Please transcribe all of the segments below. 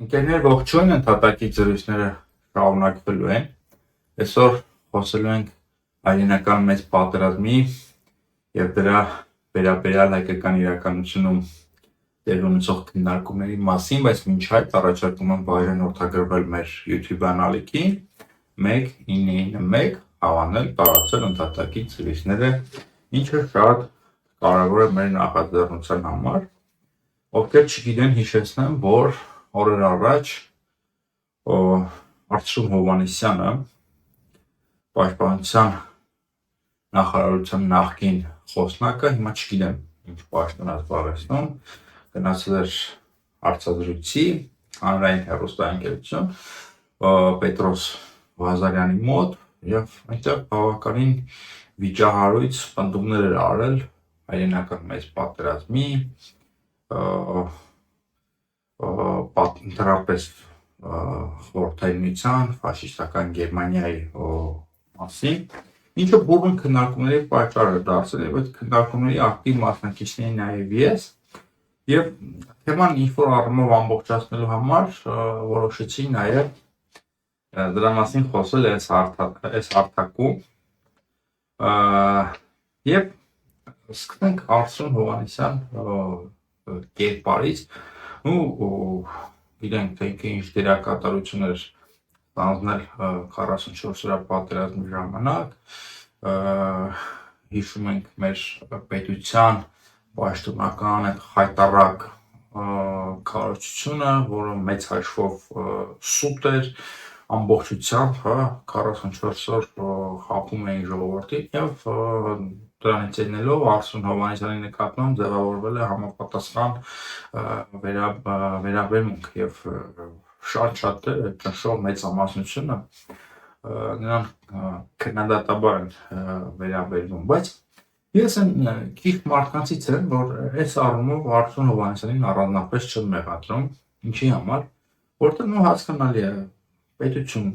Ընկերներ ողջույն, ընդհատակի զրույցները շարունակվելու են։ Այսօր խոսելու ենք հայրենական մեծ պատերազմի եւ դրա վերաբերյալ հայկական իրականությունում տեղի ունեցող քննարկումների մասին, բայց մինչ այդ առաջարկում եմ բարենորդագրվել մեր YouTube անալիքին 1991 հավանել, տարածել ընդհատակի զրույցները, ինչը շատ կարևոր է մեր նախաձեռնության համար։ Ովքեր չգիտեն, հիշեցնեմ, որ օրեր առաջ Արծրում Հովհաննիսյանը Պաշտպանության նախարարության նախկին խոսնակը, հիմա չգիտեմ ինչ պաշտոն է զբաղեցնում, գնացել էր հարցազրույցի հանրային հեռուստաընկերություն Պետրոս Ղազարյանի մոտ եւ այնտեղ բավականին վիճահարույց պնդումներ էր արել հայրենական մեծ պատերազմի ընդհանրապես Խորհրդային Միության, ֆաշիստական Գերմանիայի մասին, ինչը բուրըն քննարկումների պատճառ է դարձել եւ այդ քննարկումների ակտիվ մասնակիցն էի նաեւ ես եւ թեման ինչ-որ առումով ամբողջացնելու համար որոշեցի նաեւ դրա մասին խոսել այս հարթակում եւ սկսենք Արծրուն Հովհաննիսյան կերպարից ու գիտենք թե ինչ դերակատարություն էր ստանձնել 44-րդ պատերազմի ժամանակ, հիշում ենք մեր պետության պաշտոնական այդ խայտառակ քարոզությունը, որը մեծ հաշվով սուտ էր, ամբողջությամբ 44 օր խաբում էին ժողովրդին եւ դրանից ելնելով Արծրուն Հովհաննիսյանի նկատմամբ ձևավորվել է համապատասխան վերաբերմունք եւ շատ ճնշող մեծամասնությունը նրան քննադատաբար են վերաբերվում, բայց ես այն քիչ մարդկանցից եմ, որ այս առումով Արծրուն Հովհաննիսյանին առանձնապես չեմ մեղադրում, ինչի համար, որտեղ հասկանալի է պետություն,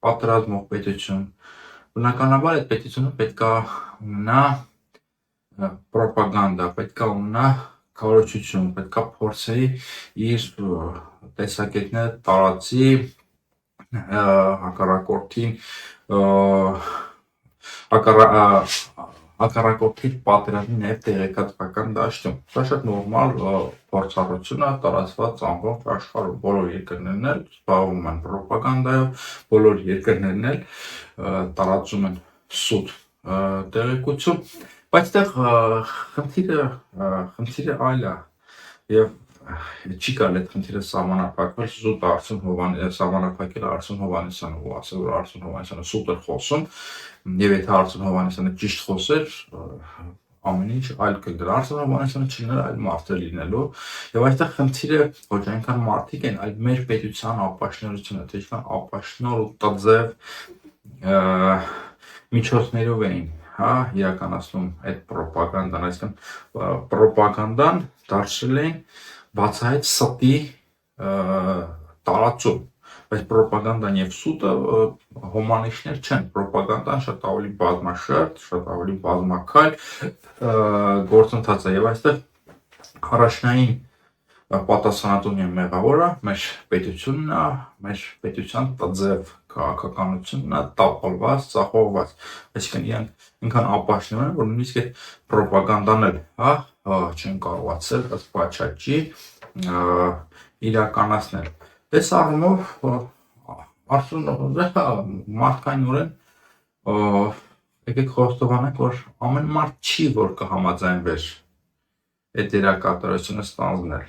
պատերազմող պետություն, բնականաբար այդ պետությունը պետք է ունենա պրոպագանդա, պետք է ունենա քարոզություն, պետք է փորձի իր տեսակետները տարածի հակառակորդի պատերազմի նաև տեղեկատվական դաշտում։ Սա շատ նորմալ փորձառություն է տարածված ամբողջ աշխարհում, բոլոր երկրներն էլ զբաղվում են պրոպագանդայով, բոլոր երկրներն էլ տարածում են սուտ տեղեկություն, բայց այդտեղ խնդիրը այլ է եւ չի կարելի այդ խնդիրը սահմանափակվել զուտ սահմանափակել Արծրուն Հովհաննիսյանը ու ասել, որ Արծրուն Հովհաննիսյանը սուտ էր խոսում եւ եթե Արծրուն Հովհաննիսյանը ճիշտ խոսեր, ամեն ինչ այլ կլիներ, Արծրուն Հովհաննիսյանը չլիներ այլ մարդ էր լինելու եւ այստեղ խնդիրը ոչ այնքան մարդիկ են, այլ մեր պետության ապաշնորությունը, թե ինչքան ապաշնոր ու տձև միջոցներով էին իրականացնում այդ պրոպագանդան, այսինքն պրոպագանդան դարձրել էին բացահայտ ստի տարածում, բայց պրոպագանդան եւ սուտը հոմանիշներ չեն, պրոպագանդան շատ ավելի բազմաշերտ, շատ ավելի բազմակալ գործընթաց է եւ այստեղ առաջնային պատասխանատուն եւ մեղավորը մեր պետությունն է, մեր պետության տձև քաղաքականությունն է, տապալված, ծախողված, այսինքն իրանք այնքան ապաշնոր են, որ նույնիսկ այդ պրոպագանդան էլ չեն կարողացել ըստ պատշաճի իրականացնել։ Այս առումով Արծրուն մարդկայնորեն եկեք խոստովանենք, որ ամեն մարդ չի, որ կհամաձայնվեր այդ դերակատարությունը ստանձնել,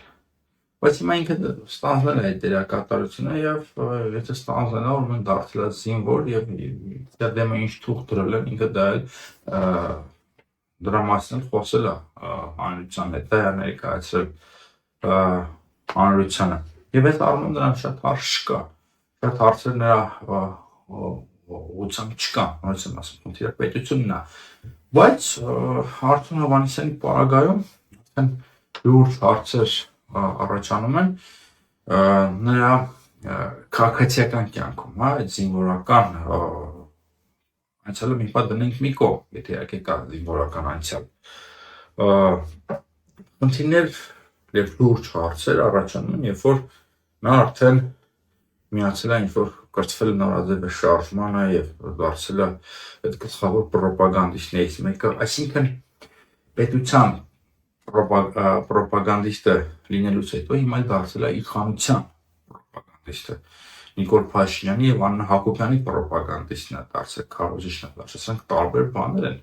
բայց հիմա ինքը ստանձնել է այդ դերակատարությունը եւ եթե ստանձնել է, ուրեմն դարձել է զինվոր եւ իր դեմը ինչ թուղթ դրել են, ինքը դա դրա մասին խոսել է հանրության հետ, դա ներկայացրել հանրությանը եւ այս առումով նրան շատ հարց չկա, շատ հարցեր նրա ուղղությամբ չկա, նորից եմ ասում, խնդիրը պետությունն է, բայց Արծրուն Հովհաննիսյանի պարագայում արդեն լուրջ հարցեր առաջանում են նրա քաղաքացիական կյանքում, այդ զինվորական անցյալը մի պատ դնենք մի կողմ, եթե իհարկե կա զինվորական անցյալ, խնդիրներ եւ լուրջ հարցեր առաջանում են, երբ որ նա արդեն միացել է ինչ-որ կրթվել նորաձև շարժմանը եւ դարձել է այդ գլխավոր պրոպագանդիստներից մեկը, այսինքն պետության պրոպագանդիստը լինելուց հետո հիմա դարձել է իշխանության պրոպագանդիստը։ Նիկոլ Փաշինյանի եւ Աննա Հակոբյանի պրոպագանդիստն է դարձել, քարոզիչն է դարձել, ասենք տարբեր բաներ են։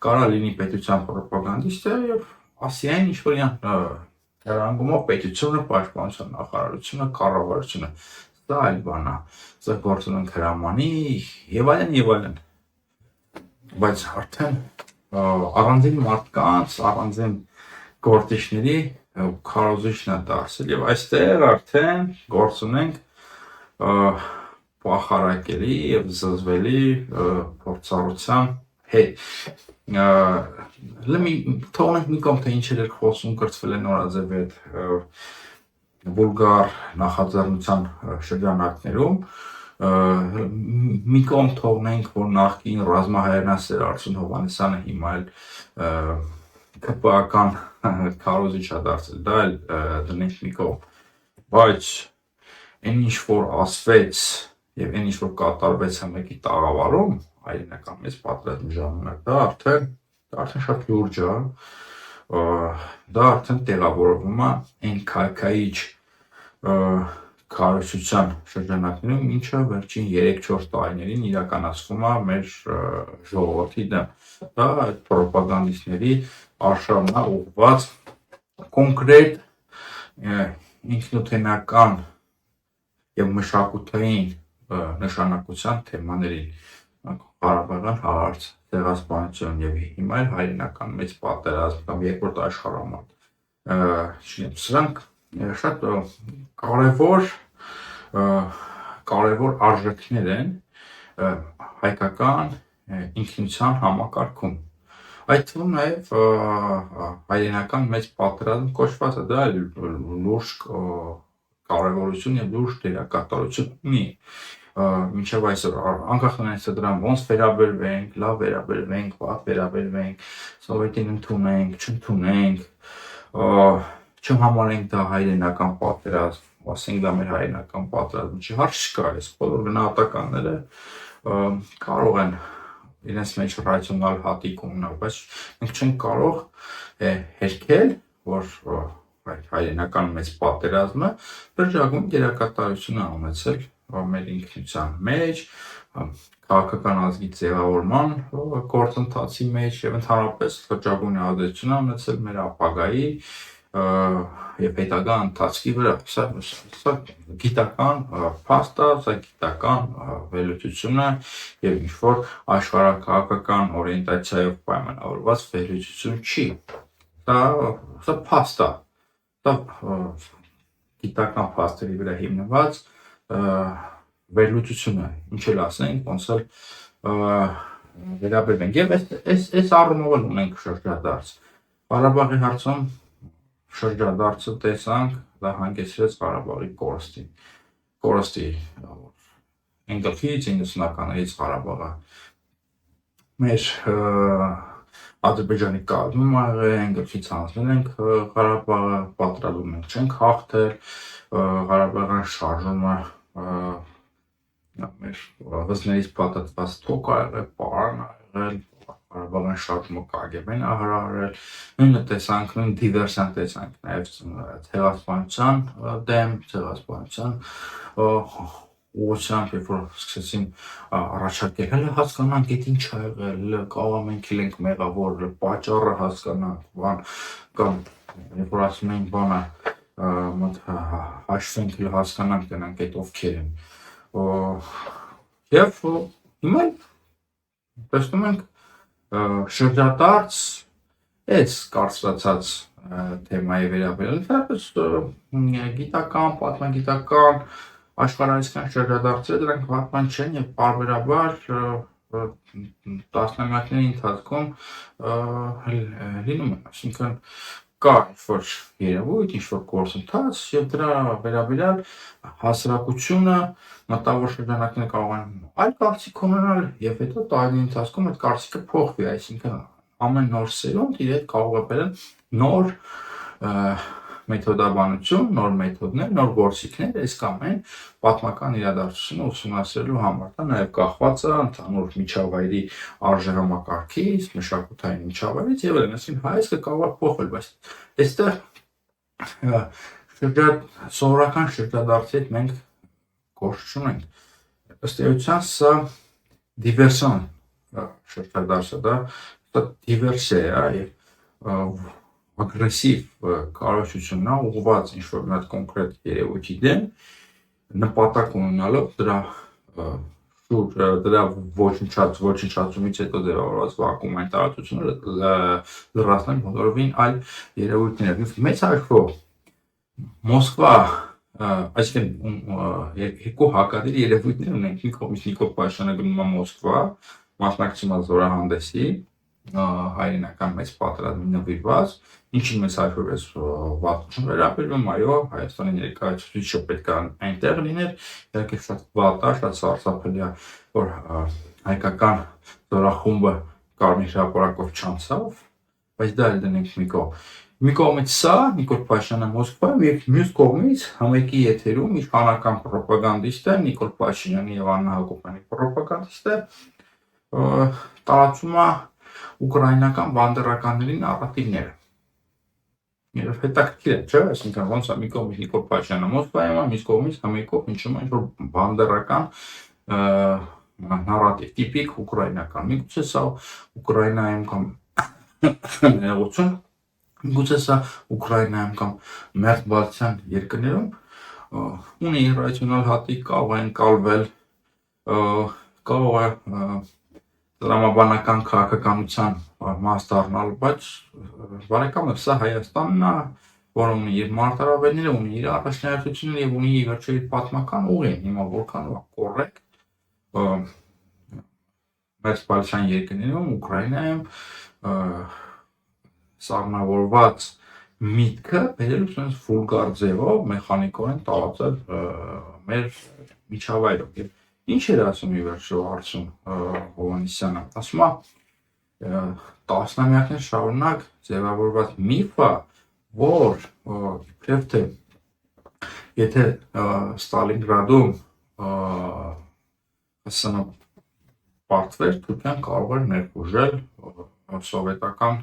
Կարա լինի պետության պրոպագանդիստը եւ ասի այն ինչ-որ հրանգումով պետությունը, պաշտպանության նախարարությունը, կառավարությունը, դա այլ բան է, սա գործում են հրամանի եւ այլն, բայց արդեն առանձին մարդկանց, առանձին գործիչների քարոզիչն է դարձել եւ այստեղ արդեն գործ ունենք պախարակելի եւ զզվելի փորձառության հետ։ Թողնենք մի կողմ թե ինչեր էր խոսում կրթվել է նորաձև այդ վուլգար նախաձեռնության շրջանակներում, մի կողմ թողնենք, որ նախկին ռազմահայրենասեր Արսեն Հովհաննիսյանը հիմա էլ ԿՊԱ-ական քարոզիչ է դարձել, դա էլ դնենք մի կողմ, բայց այն ինչ որ ասվեց եւ այն ինչ որ կատարվեց մեկի տաղավարում հայրենական մեծ պատերազմի ժամանակ, դա արդեն շատ լուրջ է, դա արդեն տեղավորվում է այն քայքայիչ քարոզչության շրջանակներում, ինչը վերջին 3-4 տարիներին իրականացվում է մեր ժողովրդի դեմ։ Դա այդ պրոպագանդիստների արշավն է ուղղված կոնկրետ ինքնութենական եւ մշակութային նշանակության թեմաներին, Ղարաբաղյան հարց, ցեղասպանություն եւ հիմա էլ հայրենական մեծ պատերազմ կամ երկրորդ աշխարհամարտ, սրանք շատ կարևոր արժեքներ են հայկական ինքնության համակարգում։ Այդ թվում նաև հայրենական մեծ պատերազմ կոչվածը, դա լուրջ կարևորություն եւ լուրջ դերակատարություն ունի մինչև այսօր, անկախ նրանից դրան ոնց վերաբերվենք, լավ վերաբերվենք, վատ վերաբերվենք, սովետին ընդունենք, չընդունենք, չհամարենք դա հայրենական պատերազմ, ասենք դա մեր հայրենական պատերազմը չի, հարց չկա, այս բոլոր գնահատականները կարող են իրենց մեջ ռացիոնալ հատիկ ունենալ, բայց մենք չենք կարող հերքել, որ հայրենական մեծ պատերազմը բրջագույն դերակատարություն է ունեցել մեր ինքնության մեջ, քաղաքական ազգի ձևավորման գործընթացի մեջ եւ ընդհանրապես բրջագույն ազդեցություն է ունեցել մեր ապագայի եւ հետագա ընթացքի վրա։ Սա գիտական փաստ է, սա գիտական վերլուծություն է եւ ինչ որ աշխարհակաղակական օրիենտացիայով պայմանավորված վերլուծություն չի։ Սա փաստ է, դա գիտական փաստերի վրա հիմնված վերլուծություն է, ինչ էլ ասենք, ոնց էլ վերաբերվենք եւ այս առումով էլ ունենք շրջադարձ։ Ղարաբաղի հարցում շրջադարձը տեսանք, դա հանգեցրեց Ղարաբաղի կորստի, ընկլխից 90-ականներից Ղարաբաղը մեր Ադրբեջանի կազմում ընկլխից հանձնել ենք Ղարաբաղը, պատրաստում ենք չենք հաղթել, Ղարաբաղյան շարժումը մեր վզներից պատտված թոք ա եղել, պարան ա եղել, Ղարաբաղյան շարժումը KGB-ն ա հրահրել, նույնը տեսանք, նույն դիվերսիան տեսանք նաև ցեղասպանության դեմ, ցեղասպանության ուղղությամբ, երբ որ սկսեցին առաջարկել, հələ հասկանանք, այդ ինչ ա եղել, կարող մենք ենք մեղավոր, պատճառը հասկանանք, բան կամ երբ որ ասում են բանը հաշվենք, հասկանանք, դրանք այդ ովքեր են։ Եվ հիմա տեսնում ենք շրջադարձ այս կարծրացած թեմայի վերաբերյալ, ընդհանրապես գիտական, պատմագիտական, աշխարհայացական շրջադարձերը դրանք վատման չեն եւ պարբերաբար տասնամյակների ընթացքում լինում են, այսինքն կա ինչ-որ երևույթ, ինչ-որ գործընթաց եւ դրա վերաբերյալ հասարակությունը մտավոր շրջանակներ կարող են այլ կարծիք ունենալ եւ հետո տարիների ընթացքում այդ կարծիքը փոխվի, այսինքն ամեն նոր սերունդ իր հետ կարող է բերել նոր մեթոդաբանություն, նոր մեթոդներ, նոր գործիքներ, այս կամ այն պատմական իրադարձությունը ուսումնասիրելու համար։ Դա նաև կախված է ընդհանուր միջավայրի արժեհամակարգից, մշակութային միջավայրից եւ այլն, այսինքն հայացքը կարող է փոխվել, բայց այստեղ սովորական շրջադարձի հետ մենք գործ չունենք։ Ըստ էության սա դիվերսիոն շրջադարձ է, դա դիվերսիա է եւ ագրեսիվ կարողությունն է ուղղված ինչ-որ մի հատ կոնկրետ երևույթի դեմ, նպատակ ունենալով դրա ոչնչացումից հետո ձևավորված վակուումային տարածությունը լրացնել բոլորովին այլ երևույթներ։ Մեծ հաշվով Մոսկվա, այսինքն երկու հակադիր երևույթներ ունենք, մի կողմից Նիկոլ Փաշինյանը գնում է Մոսկվա, մասնակցում է զորահանդեսի, հայրենական մեծ պատերազմի նվիրված, ինչին մեծ հաշվով վատություն վերաբերվում, այո, Հայաստանի ներկայացուցիչը պետք է այնտեղ լիներ, իհարկե շատ վատ է, շատ սարսափելի է, որ հայկական զորախումբը Կարմիր հրապարակով չանցավ, բայց դա էլ դնենք մի կողմ։ Մի կողմից սա Նիկոլ Փաշինյանը Մոսկվայում եւ մյուս կողմից համեկի եթերում իշխանական ռոպագանդիստը Նիկոլ Փաշինյանի եւ Աննա Հակոբյանի ռոպագանդիստը տարածում է ուկրաինական բանդերականների նարատիվները։ Եվ հետաքրքիր է, չէ՞, այսինքն ոնց է մի կողմից Նիկոլ Փաշինյանը Մոսկվայում է, մյուս կողմից համեկով ինչու՞ ինչ-որ բանդերական նարատիվ, տիպիկ ուկրաինական։ Միգուցե սա Ուկրաինայում կամ ներողություն, միգուցե սա Ուկրաինայում կամ մերձ Բալթյան երկրներում ունի ռացիոնալ հատիկ, կարող է ընկալվել, կարող է տրամաբանական քաղաքականության մաս դառնալ, բայց բարեկամներ, սա Հայաստանն է, որը ունի իր մարտահրավերները, ունի իր առաջնահերթությունները եւ ունի վերջի իր պատմական ուղին, հիմա որքան է կոռեկտ մերձ Բալթյան երկրներում, Ուկրաինայում սառնավորված միտքը բերել sense վուլգար ձևով մեխանիկորեն տարածել մեր միջավայրում։ Եվ ինչ էր ասում ի վերջո հարցում Հովհաննիսյանը, ասում է տասնամյակներ շարունակ ձևավորված միֆը, որ իբրև թե եթե Ստալինգրադում պարտվեր, Թուրքիան կարող էր ներխուժել սովետական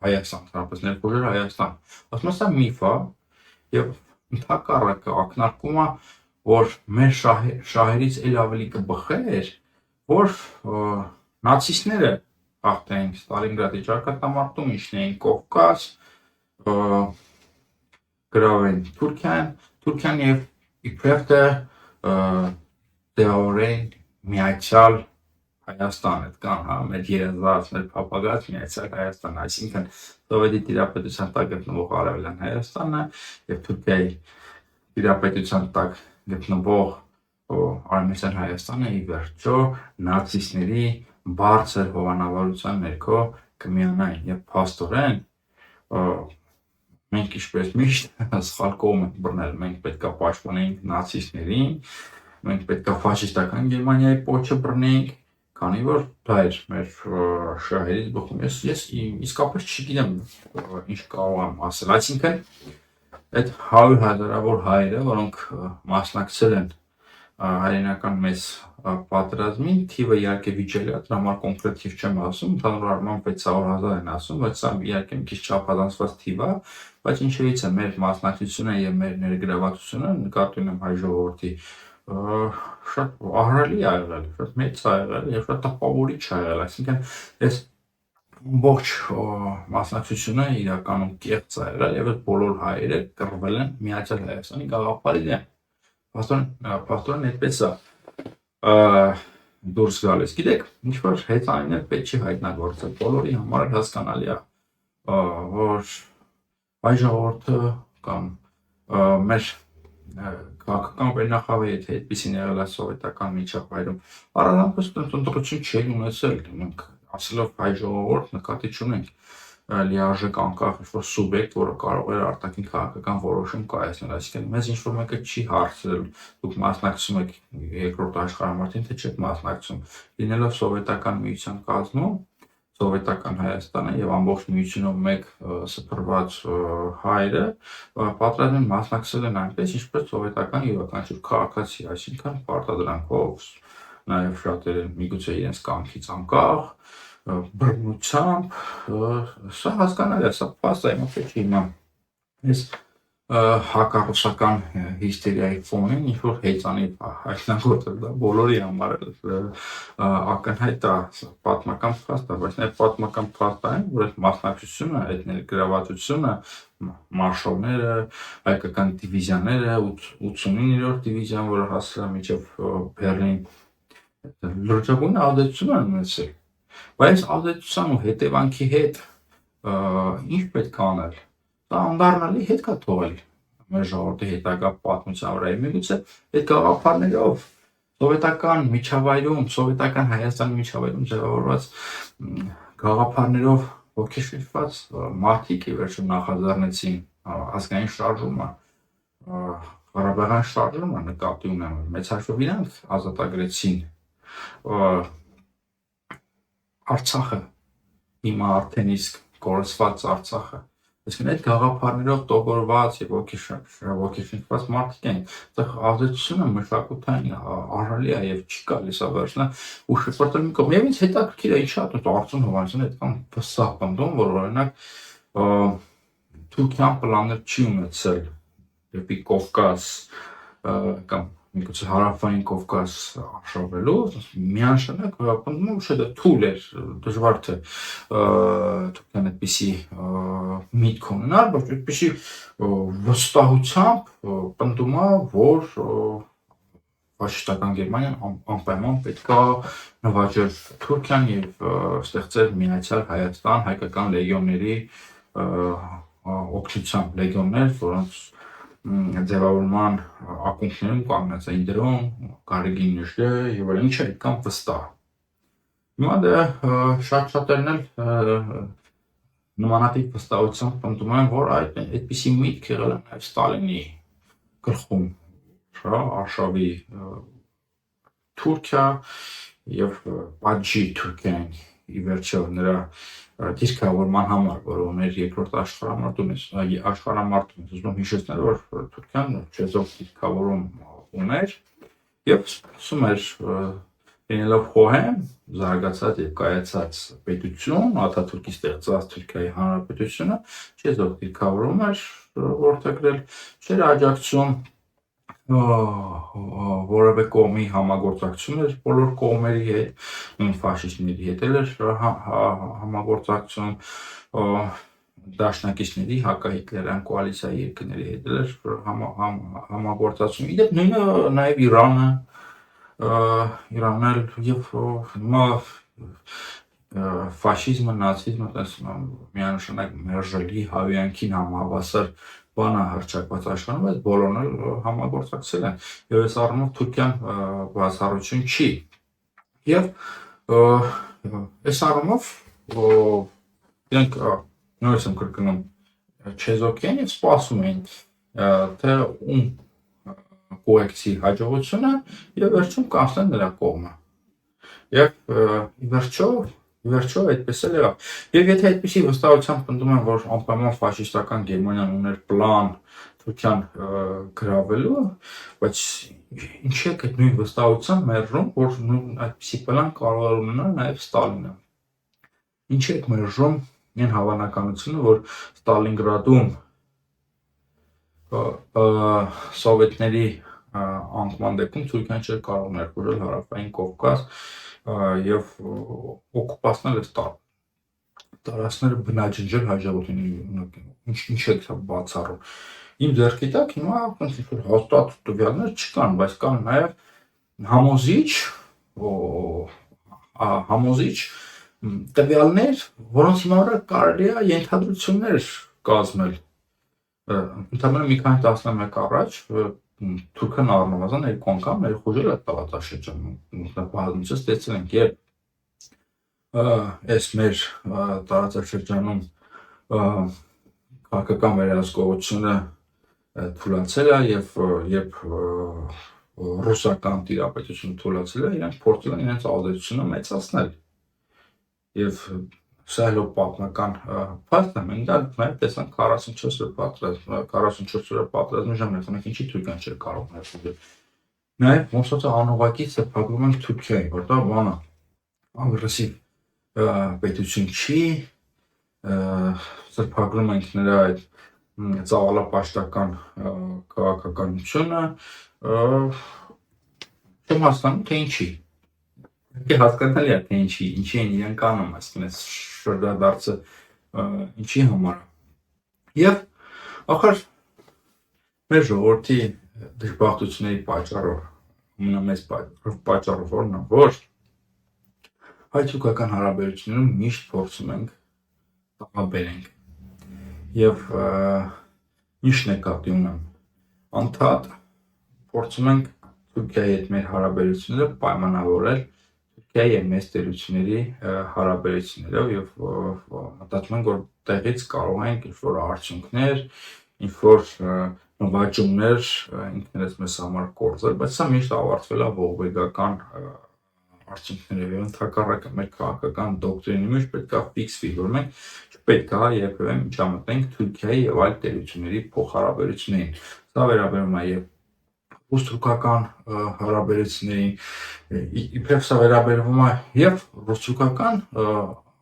Հայաստան, դրանպես ներխուժել Հայաստան։ Ասում է սա միֆ է եւ ընդհակառակը ակնարկում է, որ մեր շահերից էլ ավելի կբխեր, որ նացիստները հաղթեին Ստալինգրադի ճակատամարտում, իջնեին Կովկաս, գրավեին Թուրքիան եւ իբրև թե ձևավորեին միացյալ Հայաստան, այդքան հա մեր երազած, մեր փափագած միացյալ Հայաստան, այսինքն Սովետի տիրապետության տակ գտնվող Արևելյան Հայաստանն է եւ Թուրքիայի տիրապետության տակ գտնվող Արևմտյան Հայաստանը ի վերջո նացիստների բարձր հովանավորության ներքո կմիանային եւ փաստորեն մենք ինչպես միշտ սխալ կողմ ենք բռնել, մենք պետքա պաշտպանենք նացիստներին, մենք պետքա ֆաշիստական Գերմանիայի պոչը բռնենք, քանի որ դա էր մեր շահերից բխում։ Ես իսկապես չգիտեմ ինչ կարող եմ ասել, այսինքն այդ 100 հազարավոր հայերը, որոնք մասնակցել են հայրենական մեծ պատերազմին, թիվը իհարկե վիճելի է, դրա համար կոնկրետ թիվ չեմ ասում, ընդհանուր առմամբ 600,000 են ասում, բայց սա իհարկե մի քիչ չափազանցված թիվ է, բայց ինչևից է մեր մասնակցությունը եւ մեր ներգրավվածությունը նկատի ունեմ հայ ժողովրդի շատ ահռելի ա եղել, շատ մեծ ա եղել եւ շատ տպավորիչ ա եղել, այսինքն այս ողջ մասնակցությունը իրականում կեղծ ա եղել եւ այդ բոլոր հայերը կռվել են Միացյալ Հայաստանի գաղափարի դեմ։ Փաստորեն այդպես է դուրս գալիս։ Գիտեք, ինչ որ հեծանիներ պետք չի հայտնագործել, բոլորի համար հասկանալի է, որ հայ ժողովուրդը կամ մեր քաղաքական վերնախավը, եթե այդպեսին եղել է սովետական միջավայրում, առանց ընտրություն չի ունեցել, մենք ասելով հայ ժողովուրդ նկատի չունենք լիարժեք անկախ ինչ-որ սուբյեկտ, որը կարող է արտաքին քաղաքական որոշում կայացնել, այսինքն մեզ ինչ-որ մեկը չի հարցրել, դուք մասնակցում եք երկրորդ աշխարհամարտին, թե չեք մասնակցում, լինելով սովետական միության կազմում, Սովետական Հայաստանը եւ ամբողջ միությունով մեկ սփռված հայերը պատրաստ են մասնակցել են այնպես, ինչպես սովետական յուրաքանչյուր քաղաքացի, այսինքն պարտադրանքով, նաեւ շատերը միգուցե իրենց կամքից անկախ, բռնությամբ, սա հասկանալի է, սա փաստային չի հիմա այս հակառուսական հիստերիայի ֆոնին ինչ-որ հեծանիվ հայտնագործել, դա բոլորի համար ակնհայտ է պատմական փաստ է, բայց նաև պատմական փաստ է, որ այդ մասնակցությունը, այդ ներգրավվածությունը, մարշալները, հայկական դիվիզիաները, 89-րդ դիվիզիան, որը հասել է մինչև Բեռլին, լրջագույն ազդեցություն են ունեցել, բայց ազդեցության ու հետևանքի հետ ինչ պետք է անել, դա անդառնալի հետ կա թողել մեր ժողովրդի հետագա պատմության վրա, միգուցե այդ գաղափարներով սովետական միջավայրում, սովետական Հայաստանի միջավայրում ձևավորված գաղափարներով ոգեշնչված մարդիկ ի վերջո նախաձեռնեցին ազգային շարժումը, Ղարաբաղյան շարժումը նկատի ունեմ, մեծ հաշվով իրանք ազատագրեցին Արցախը, հիմա արդեն իսկ կորսված Արցախը, այսինքն այդ գաղափարներով տոգորված եւ ոգեշնչված մարդիկ են, այդտեղ ազդեցությունը մշակութային ահռելի է եւ չի գալիս վերջնա ու շփոթել մի կողմ։ Եվ ինձ հետաքրքիր է ինչա այդ Արծուն Հովանեսյանը այդքան վստահ պնդում, որ օրինակ Թուրքիան պլաններ չի ունեցել դեպի Կովկաս կամ միգուցե հարավային Կովկաս արշավելու, միանշանակ պնդում է, դա թույլ էր, դժվար թե Թուրքիան այդպիսի միտք ունենար, բայց այդպիսի վստահությամբ պնդում է, որ ֆաշիստական Գերմանիան անպայման պետք է նվաճեր Թուրքիան եւ ստեղծեր միացյալ Հայաստան հայկական լեգիոնների օգնությամբ լեգիոններ, որոնց ձևավորման ակունքներում կանգնած էին դրոն, Գարեգին Նժդե եւ այլն, ինչը այդքան վստահ։ Հիմա դա շատ-շատերն էլ նմանատիպ վստահությամբ պնդում են, որ այդպիսի միտք եղել է նաեւ Ստալինի գլխում, արշավի Թուրքիա եւ պատժի Թուրքիային ի վերջո նրա դիրքավորման համար, որը ուներ երկրորդ աշխարհամարտում, ուզում հիշեցնել, որ Թուրքիան չեզոք դիրքավորում ուներ եւ սկսում էր լինելով խոհեմ, զարգացած եւ կայացած պետություն, Աթաթուրքի ստեղծած Թուրքիայի Հանրապետությունը, չեզոք դիրքավորում էր որդեգրել, չէր աջակցում որևէ կողմի համագործակցություն էր բոլոր կողմերի հետ, նույն ֆաշիստների հետ էր համագործակցություն, դաշնակիցների հակահիտլերյան կոալիցիայի երկրների հետ էր համագործակցություն, իդեպ նույնը նաև Իրանն էլ եւ հիմա ֆաշիզմը, նացիզմը միանշանակ մերժելի հավյանքին համավասար բան է հռչակված աշխարհում, բայց բոլորն էլ համագործակցել են եւ այս առումով Թուրքիան բացառություն չի եւ այս առումով իրենք նույնպես եմ կրկնում չեզոք են եւ սպասում են թե ում կոեկցի հաջողությունը եւ վերջում կանցնեն նրա կողմը եւ ի վերջո այդպես էլ եղավ եւ եթե այդպիսի վստահությամբ պնդում են որ անպայման ֆաշիստական Գերմանիան ուներ պլան Թուրքիան գրավելու բայց ինչի է այդ նույն վստահությամբ մերժում որ նույն այդպիսի պլան կարող է ունենալ նաեւ Ստալինը ինչի է մերժում այն հավանականությունը որ Ստալինգրադում սովետների անկման դեպքում Թուրքիան չէր կարող ներխուժել հարավային Կովկաս եւ օկուպացնել այս տարածքները բնաջնջել հայ ժողովրդին ինչ է դա բացառում իմ ձեռքի տակ հիմա հաստատ տվյալներ չկան բայց կան նաեւ համոզիչ տվյալներ որոնց հիմա կարելի է ենթադրություններ կազմել ընդհանրապես մի քանի տասնամյակ առաջ Թուրքիան առնվազն երկու անգամ ներխուժել է տարածաշրջանում բազմիցս տեսել ենք երբ այս մեր տարածաշրջանում քաղաքական վերահսկողությունը թուլացել է եւ երբ ռուսական տիրապետությունը թուլացել է իրանք փորձել են իրենց ազդեցությունը մեծացնել եւ Սա էլ պատմական փաստ է, մենք դա նաև տեսանք 44 օրը պատրաստի ժամանակ, ինչի Թուրքիան չէր կարող ներդրել։ Նաև Մոսադը անուղղակի սեփակում ենք Թուրքիային, որտեղ բանը ագրեսիվ պետություն չի, սրբագրում ենք նրա այդ ծավալապաշտական քաղաքականությունը, չեմ հասկանում, թե ինչի։ Հասկանալի է, թե ինչի են իրենք անում, այսինքն այս շրջադարձը ինչի համար է։ Եվ ախր մեր ժողովրդի դժբախտությունների պատճառով, ամենամեծ պատճառով որն է, որ հայ-թուրքական հարաբերություններում միշտ փորձում ենք տաղաբերենք եւ ինչ նկատի ունեմ, անդադ փորձում ենք Թուրքիայի հետ մեր հարաբերությունները պայմանավորել Թուրքիայի եւ մեծ տերությունների հարաբերություններով եւ մտածում ենք, որ տեղից կարող ենք ինչ-որ արդյունքներ, ինչ-որ նվաճումներ ինքներս մեզ համար կործել, բայց սա միշտ ավարտվել է ողբերգական արդյունքներով եւ ընդհակառակը մեր քաղաքական դոկտրինի մեջ պետք է ֆիքսվի, որ մենք չպետք է երբևէ միջամտենք Թուրքիայի եւ այլ տերությունների փոխհարաբերություններին։ Սա վերաբերում է եւ ռուս-թուրքական հարաբերություններին, իբրև սա վերաբերվում է եւ ռուս-թուրքական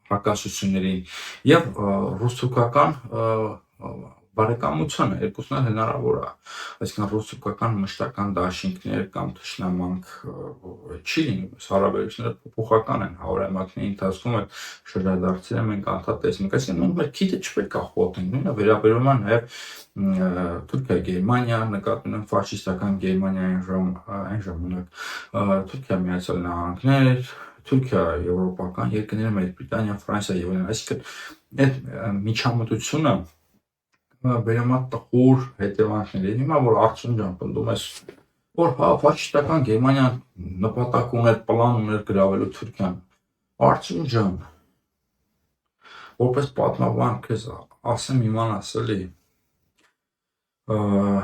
հակասություններին եւ ռուս-թուրքական բարեկամությունը, երկուսն էլ հնարավոր է, այսինքն ռուս-թուրքական մշտական դաշինքներ կամ թշնամանք չի լինում, հարաբերությունները փոփոխական են, հարյուրամյակների ընթացքում այդ շրջադարձերը մենք անդադ տեսնում ենք, այսինքն մենք մեր քիթը չպետք է խոթենք, նույնը վերաբերում է նաեւ Թուրքիա, Գերմանիա, նկատի ունեմ ֆաշիստական Գերմանիայի այն ժամանակ, Թուրքիա, Միացյալ Նահանգներ, Թուրքիա, եվրոպական երկրները, Մեծ Բրիտանիա, Ֆրանսիա եւ այլն, այսինքն այդ միջամտությունը բերում է տխուր հետևանքների։ Հիմա որ Արցուն ջան պնդում ես, որ հա ֆաշիստական Գերմանիան նպատակ ուներ, պլան ուներ գրավելու Թուրքիան, Արցուն ջան, որպես պատմաբան քեզ ասեմ իմանաս էլի,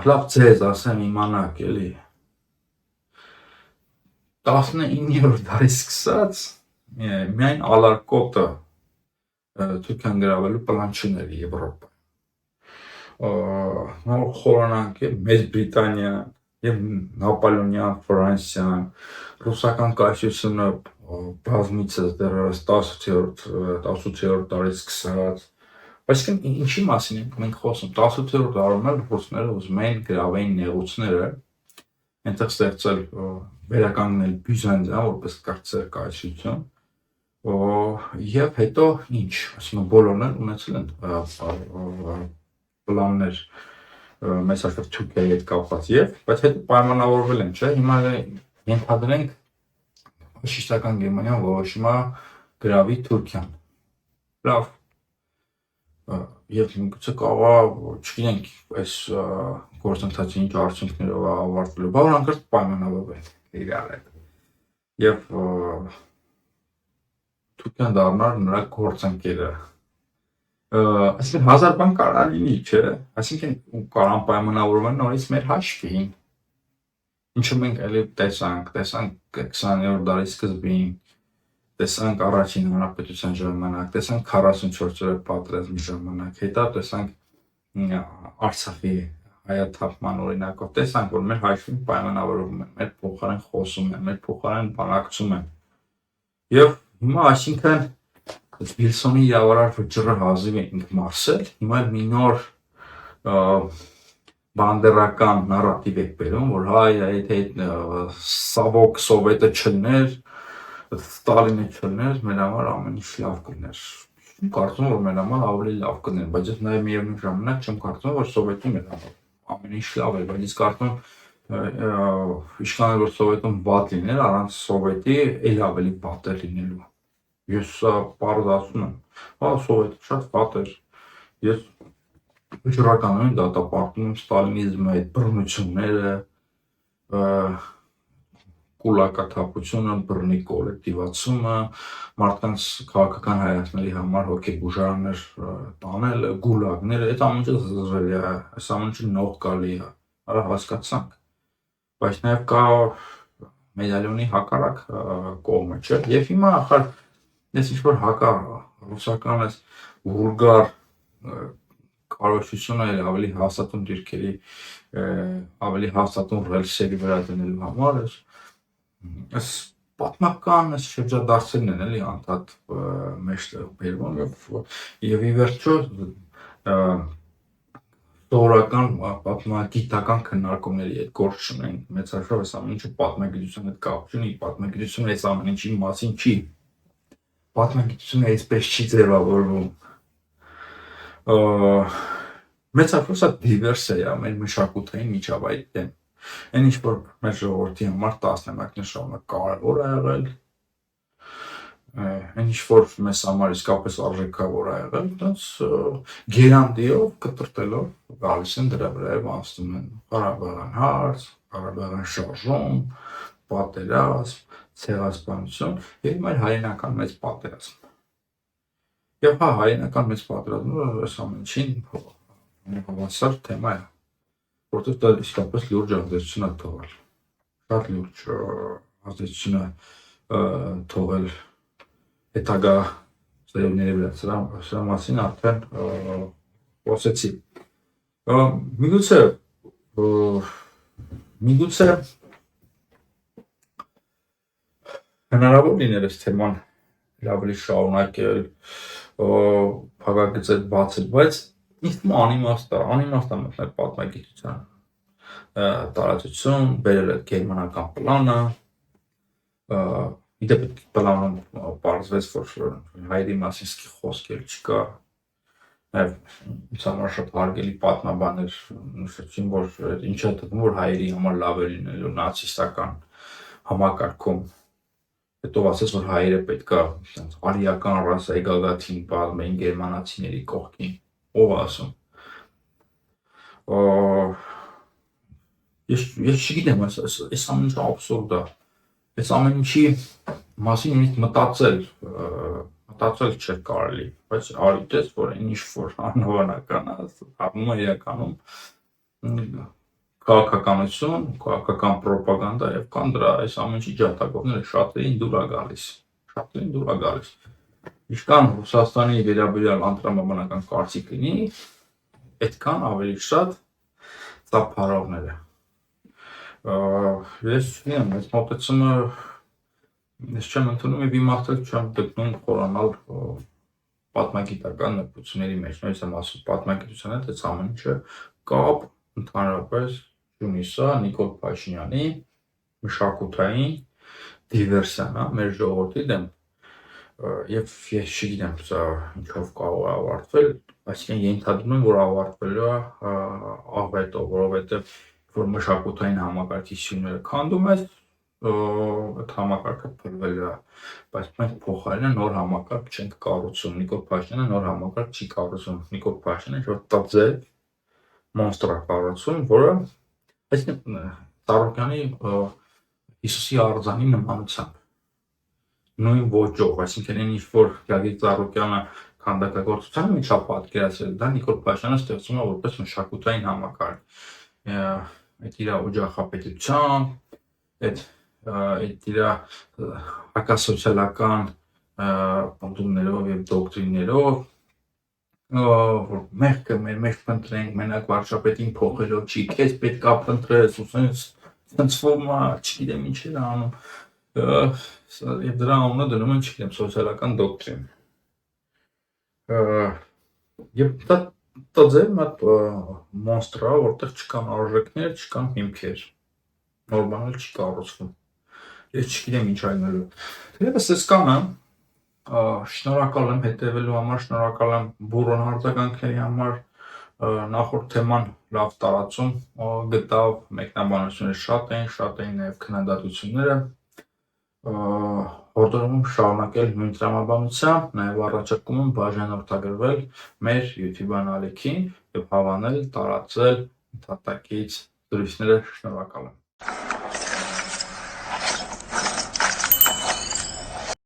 լավ ձեզ ասեմ իմանաք էլի, 19-րդ դարից սկսած միայն Ալարկոտը Թուրքիան գրավելու պլան չուներ Եվրոպա։ Նոր խորանանք եւ Մեծ Բրիտանիան եւ Նապոլեոնյան Ֆրանսիան, ռուսական կայսրությունը բազմիցս դեռևս 18-րդ դարից սկսած, այսինքն ինչի մասին ենք մենք խոսում, 18-րդ դարում էլ ռուսները ուզում էին գրավեին նեղուցները, այնտեղ ստեղծել վերականգնել Բյուզանդիան որպես կրտսեր կայսրություն, եւ հետո ինչ, այսինքն բոլորն էլ ունեցել են պլաններ մեծ հաշվով Թուրքիայի հետ կապված բայց հետո պայմանավորվել են, չէ՞, հիմա ենթադրենք ֆաշիստական Գերմանիան որոշում է գրավի Թուրքիան։ Լավ, եւ գուցե կարող է, չգիտենք, այս գործընթացը ինչ արդյունքներով է ավարտվելու, բայց անկրտ պայմանավորվել իրար հետ։ Եվ Թուրքիան դառնար նրա գործընկերը։ Այսինքն 1000 բան կարող լինի, չէ՞, այսինքն կարող պայմանավորվել նորից մեր հաշվին, ինչը մենք էլի տեսանք 20-րդ դարի սկզբին, տեսանք առաջին հանրապետության ժամանակ, տեսանք 44-րդ պատերազմի ժամանակ, հետո տեսանք Արցախի հայաթափման օրինակով, տեսանք, որ մեր հաշվին պայմանավորվում են, մեր փոխարեն խոսում են, մեր փոխարեն բանակցում են։ Եվ հիմա այսինքն Վիլսոնի իրավարար վճռը հազիվ ենք մարսել, հիմա մի նոր բանդերական նարատիվ եք բերում, որ հայ սավոք սովետը չլներ, Ստալինը չլներ, մեր համար ամեն ինչ լավ կլներ։ Կարծում որ մեր համար ավելի լավ կլներ, բայց ես նաև միևնույն ժամանակ չեմ կարծում, որ սովետը մեր համար ամեն ինչ լավ էր, բայց ես կարծում իշխանը որ սովետում վատ լիներ, առանց սովետի էլ ավելի վատ էր լինելու։ Ես պարզ ասում եմ, հա սովետը շատ վատ էր, ես վճռականորեն դատապարտում եմ ստալինիզմը, այդ բռնությունները, կուլակաթափությունը, բռնի կոլեկտիվացումը, մարդկանց քաղաքական հայացքների համար հոգեբուժարաններ տանելը, գուլագները, այդ ամեն ինչը զզվելի է, այս ամեն ինչը նող գալի է, արա հասկացանք, բայց նաև կա մեդալյոնի հակառակ կողմը, չէ՞, եւ հիմա ախր Ես ինչ-որ ռուսական այս վուլգար կարողությունը ավելի հաստատուն դիրքերի, ավելի հաստատուն ռելսերի վրա դնելու համար այս պատմական այս շրջադարձերն են էլի անդադ մեջտեղ բերվում եւ ի վերջո սովորական պատմագիտական քննարկումների հետ գործ չունեն մեծարժով այս ամեն ինչը պատմագիտության հետ կապ չունի, պատմագիտությունը այս ամեն ինչի մասին չի, պատմագիտությունը այսպես չի ձևավորվում, մեծարժով սա դիվերս է մեր մշակութային միջավայրի դեմ, այն ինչ որ մեր ժողովրդի համար տասնամյակներ շարունակ կարևոր է եղել, այն ինչ որ մեզ համար իսկապես արժեքավոր է եղել, դրանց գերանտիով կտրտելով գալիս են դրա վրայով անցնում են Ղարաբաղյան հարց, Ղարաբաղյան շարժում, պատերազմ, ցեղասպանություն եւ մեր հայրենական մեծ պատերազմ։ Եվ հայրենական մեծ պատերազմը այս ամեն ինչին հավասար թեմա է, որտեղ դա իսկապես լուրջ ազդեցություն է թողել, շատ լուրջ ազդեցություն է թողել հետագա ծերունիների վրա, սրա մասին արդեն խոսեցի։ Միգուցե հնարավոր լիներ այս թեման ավելի շարունակել, փակագծեր բացել, բայց ինձ թվում է անիմաստ է մտնել պատմագիտության տարածություն, բերել այդ գերմանական պլանը, իդեպ պլանում պարզվեց, որ հայերի մասին սկի խոսք էլ չկա, նաև ինձ համար շատ հարգելի պատմաբաններ նշեցին, որ ինչ է թվում, որ հայերի համար լավ է լինելու նացիստական համակարգում, հետո ասեց, որ հայերը պետք է արիական ռասայի գագաթին պատմեին գերմանացիների կողքին, ով է ասում։ Ես չգիտեմ, այս ամեն ինչը աբսուրդ է, այս ամեն ինչի մասին նույնիսկ մտածել չէր կարելի, բայց արի տես, որ այն ինչ որ անհավանական է, ապրում է իրականում քաղաքականություն, քաղաքական պրոպագանդա եւ կան դրա այս ամեն ինչի ջատագովները շատերին դուր է գալիս։ Ինչքան Ռուսաստանի վերաբերյալ անդրամաբանական կարծիք լինի, այդքան ավելի շատ ծափարողները։ Ես չգիտեմ, այս մոտեցումը ես չեմ ընդունում եւ իմաստել չեմ գտնում խորանալ պատմագիտական նպատակների մեջ, նույնիսկ եմ ասում պատմագիտության հետ այս ամեն ինչը կապ ընդհանրապես ունի սա Նիկոլ Փաշինյանի մշակութային դիվերսիան է մեր ժողովրդի դեմ եւ ես չգիտեմ սա ինչով կարող է ավարտվել, այսինքն ենթադրում եմ, որ ավարտվելու է աղետով, որովհետեւ որ մշակութային համակարգի սյուները քանդում է, այդ համակարգը փլվելու է, բայց մենք փոխարենը նոր համակարգ չենք կառուցում, Նիկոլ Փաշինյանը նոր համակարգ չի կառուցում, Նիկոլ Փաշինյանը ինչ-որ տաձե մոնստր է կառուցում, որը այսինքն Ծառուկյանի Հիսուսի արձանի նմանությամբ, նույն ոճով, այսինքն այն ինչ որ Գագիկ Ծառուկյանը քանդակագործության մեջ է պատկերացրել, դա Նիկոլ Փաշինյանը ստեղծում է որպես մշակութային համակարգ, այդ իր օջախապետությամբ, այդ իր հակասոցիալական պնդումներով եւ դոկտրիններով, որ մեղքը մեր մեջ փնտրենք, մենակ վարչապետին փոխելով չի, քեզ պետք է փնտրես, ու ցնցվում է, չգիտեմ ինչ է անում, եւ դրա անունը դնում են, չգիտեմ, սոցիալական դոկտրին։ Եվ դա ձեր մոտ մոնստր է, որտեղ չկան արժեքներ, չկան հիմքեր, նոր բան չի կառուցվում։ Ես չգիտեմ ինչ այնելու։ Թերևս այսքանը, շնորհակալ եմ հետևելու համար, շնորհակալ եմ բուրոն արձագանքների համար, նախորդ թեման լավ տարածում գտավ, մեկնաբանությունները շատ էին նաև քննադատությունները, հորդորում եմ շարունակել նույն տրամաբանությամբ, նաև առաջարկում եմ բաժանորդագրվել մեր YouTube ալիքին եւ հավանել, տարածել ընդհատակից զրույցները, շնորհակալ եմ։